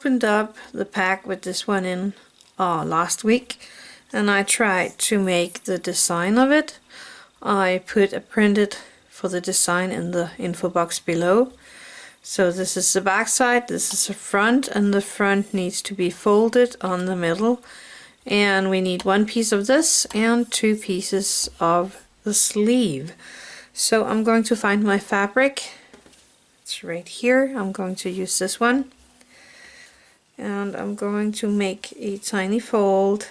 opened up the pack with this one in last week, and I tried to make the design of it. I put a printed for the design in the info box below. So this is the back side, this is the front, and the front needs to be folded on the middle. And we need one piece of this and 2 pieces of the sleeve. So I'm going to find my fabric. It's right here. I'm going to use this one. And I'm going to make a tiny fold.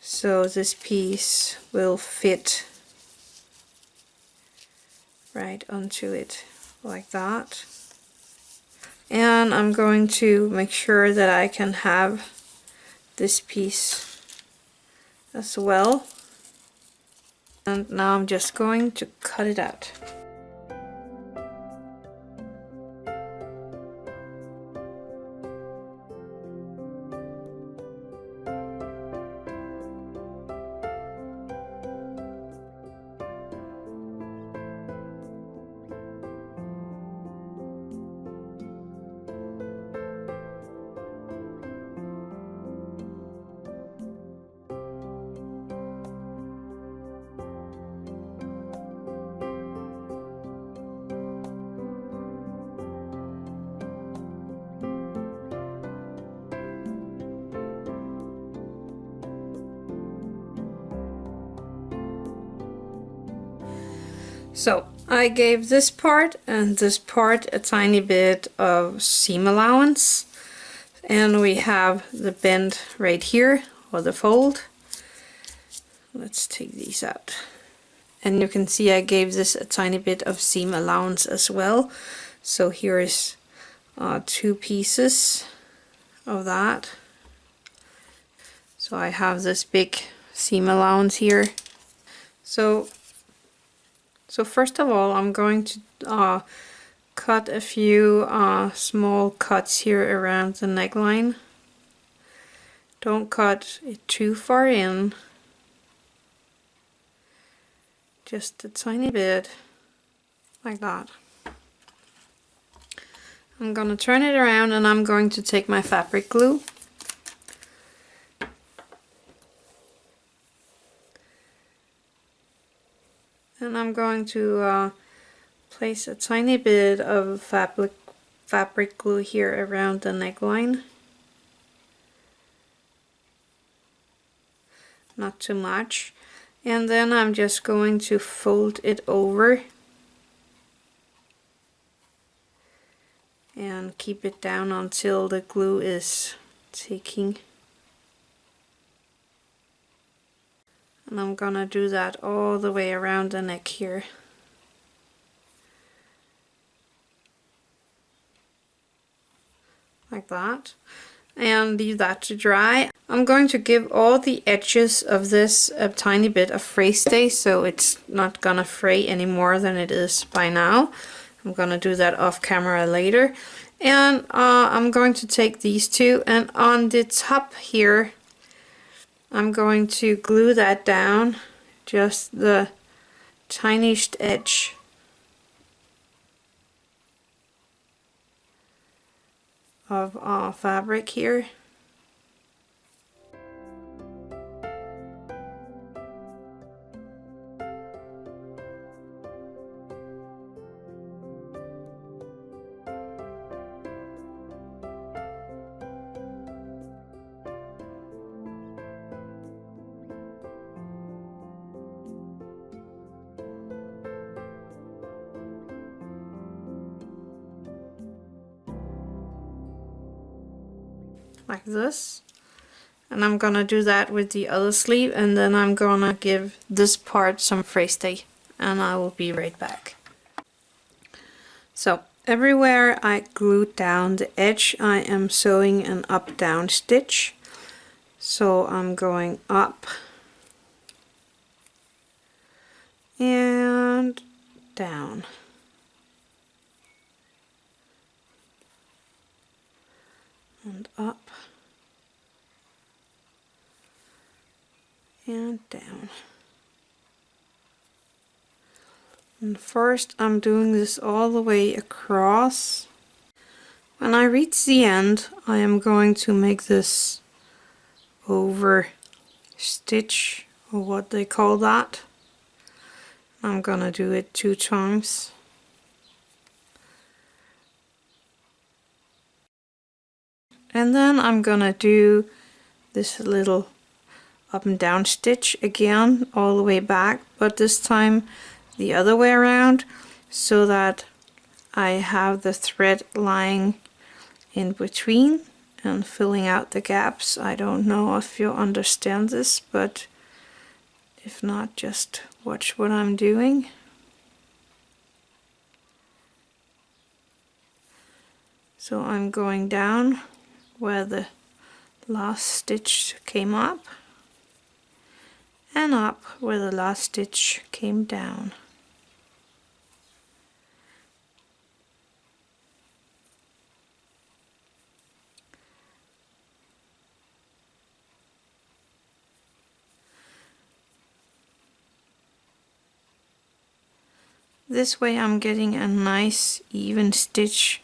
So this piece will fit right onto it like that. And I'm going to make sure that I can have this piece as well. And now I'm just going to cut it out. So I gave this part and this part a tiny bit of seam allowance, and we have the bend right here, or the fold. Let's take these out. And you can see I gave this a tiny bit of seam allowance as well. So here is 2 pieces of that. So I have this big seam allowance here. So first of all, I'm going to cut a few small cuts here around the neckline. Don't cut it too far in. Just a tiny bit, like that. I'm gonna turn it around and I'm going to take my fabric glue. And I'm going to place a tiny bit of fabric glue here around the neckline. Not too much. And then I'm just going to fold it over and keep it down until the glue is taking. And I'm gonna do that all the way around the neck here. Like that. And leave that to dry. I'm going to give all the edges of this a tiny bit of fray stay, so it's not gonna fray any more than it is by now. I'm gonna do that off camera later. And I'm going to take these two, and on the top here I'm going to glue that down, just the tiniest edge. Of fabric here. Like this. And I'm gonna do that with the other sleeve, and then I'm gonna give this part some fray stay, and I will be right back. So everywhere I glued down the edge, I am sewing an up down stitch. So I'm going up and down. And up and down. And first I'm doing this all the way across When I reach the end, I am going to make this over stitch, or what they call that. I'm gonna do it 2 times. And then I'm gonna do this little up and down stitch again all the way back, but this time the other way around, so that I have the thread lying in between and filling out the gaps. I don't know if you understand this, but if not, just watch what I'm doing. So I'm going down where the last stitch came up, and up where the last stitch came down. This way I'm getting a nice even stitch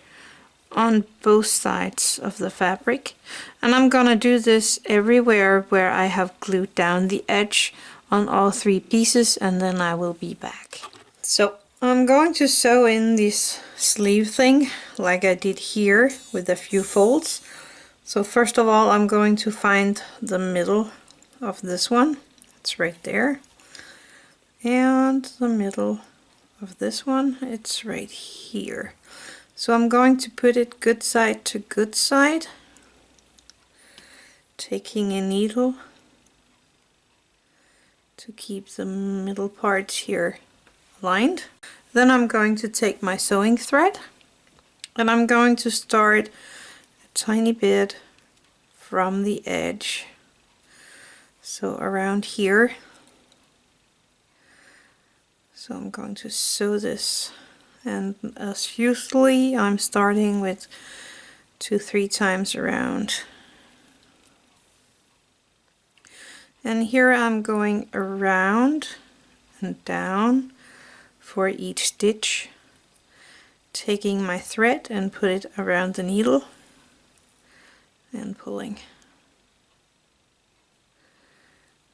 on both sides of the fabric, and I'm gonna do this everywhere where I have glued down the edge on all 3 pieces, and then I will be back. So I'm going to sew in this sleeve thing like I did here with a few folds. So first of all, I'm going to find the middle of this one. It's right there, and the middle of this one, it's right here. So I'm going to put it good side to good side, taking a needle to keep the middle parts here aligned. Then I'm going to take my sewing thread, and I'm going to start a tiny bit from the edge, so around here. So I'm going to sew this, and as usually I'm starting with 2-3 times around. And here I'm going around and down for each stitch, taking my thread and put it around the needle and pulling.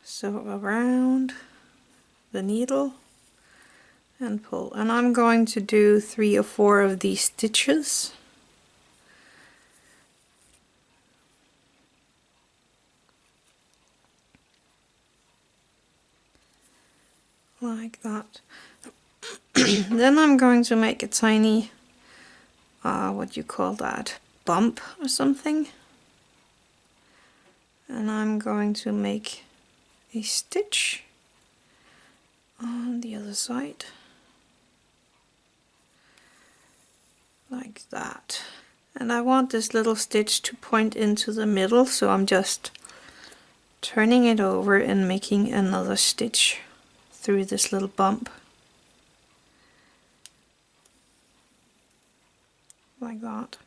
So around the needle and pull, and I'm going to do 3 or 4 of these stitches. Like that. Then I'm going to make a tiny, what you call that, bump or something. And I'm going to make a stitch on the other side. Like that. And I want this little stitch to point into the middle, so I'm just turning it over and making another stitch through this little bump. Like that.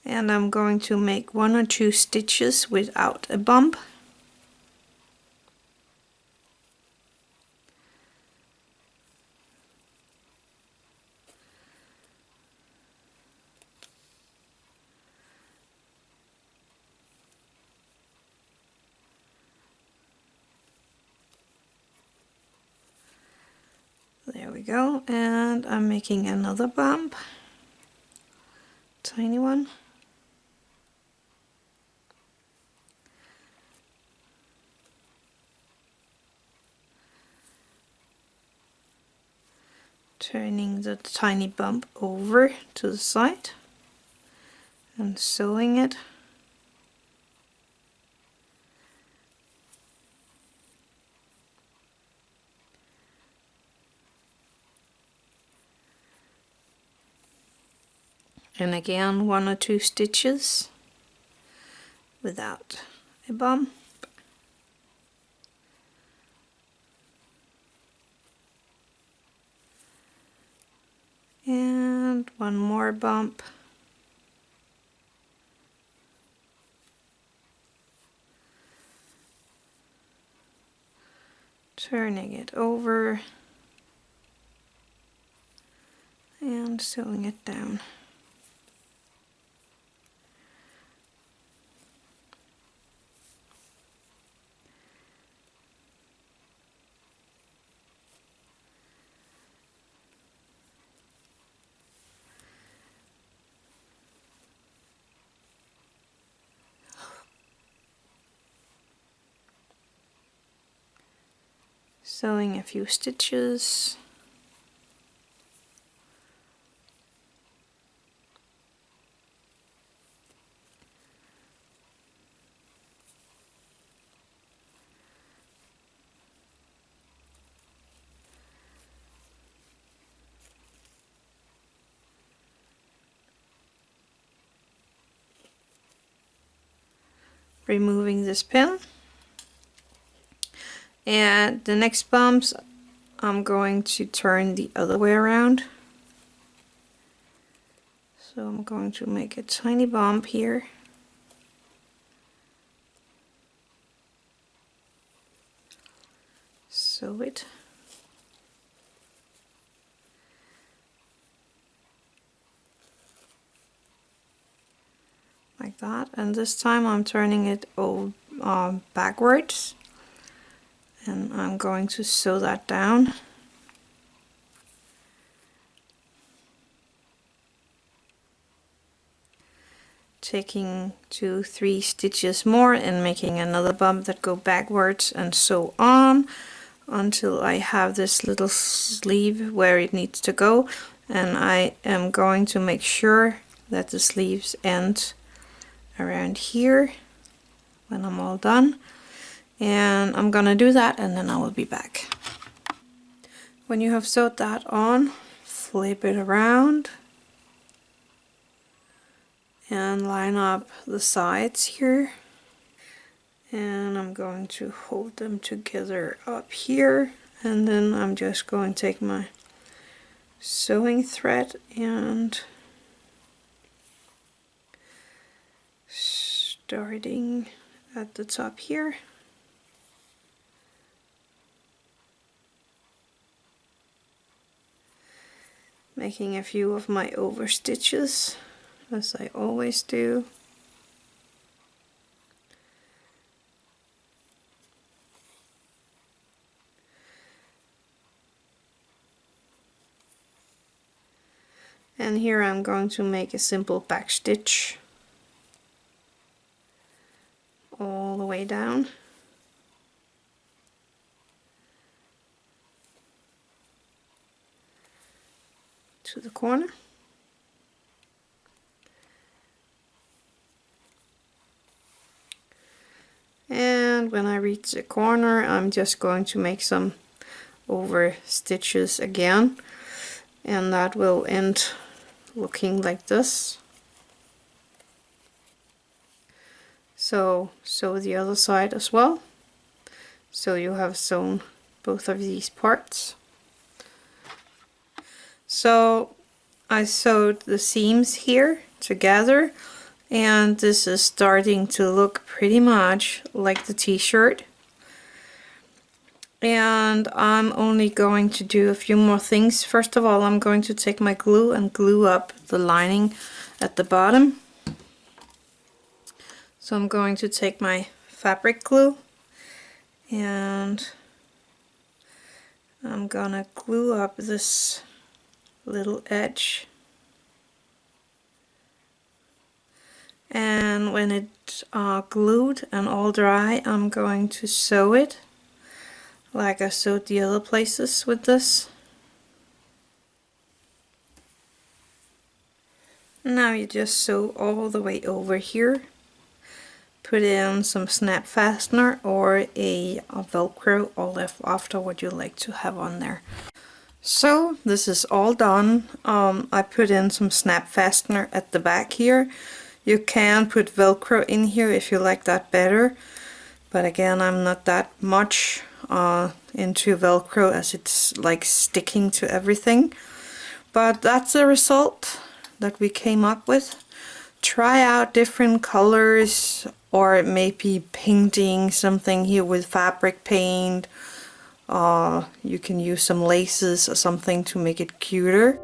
And I'm going to make 1 or 2 stitches without a bump. There we go, and I'm making another bump, tiny one. Turning the tiny bump over to the side and sewing it. And again 1 or 2 stitches without a bump. And 1 more bump. turning it over and sewing it down. Sewing a few stitches. Removing this pin. And the next bumps I'm going to turn the other way around. So I'm going to make a tiny bump here. Sew it. Like that, and this time I'm turning it backwards, and I'm going to sew that down. Taking 2-3 stitches more and making another bump that go backwards, and so on until I have this little sleeve where it needs to go. And I am going to make sure that the sleeves end around here when I'm all done, and I'm gonna do that and then I will be back. When you have sewed that on, flip it around and line up the sides here, and I'm going to hold them together up here, and then I'm just going to take my sewing thread and starting at the top here, making a few of my over stitches as I always do. And here I'm going to make a simple back stitch all the way down. To the corner. And when I reach the corner, I'm just going to make some over stitches again, and that will end looking like this. So sew the other side as well, so you have sewn both of these parts. So I sewed the seams here together, and this is starting to look pretty much like the t-shirt. And I'm only going to do a few more things. First of all, I'm going to take my glue and glue up the lining at the bottom. So I'm going to take my fabric glue and I'm gonna glue up this little edge. And when it's glued and all dry, I'm going to sew it like I sewed the other places with this. Now you just sew all the way over here. Put in some snap fastener or a Velcro, all after what you like to have on there. So this is all done. I put in some snap fastener at the back here. You can put Velcro in here if you like that better, but again, I'm not that much into Velcro as it's like sticking to everything. But that's the result that we came up with. Try out different colors, or maybe painting something here with fabric paint, You can use some laces or something to make it cuter.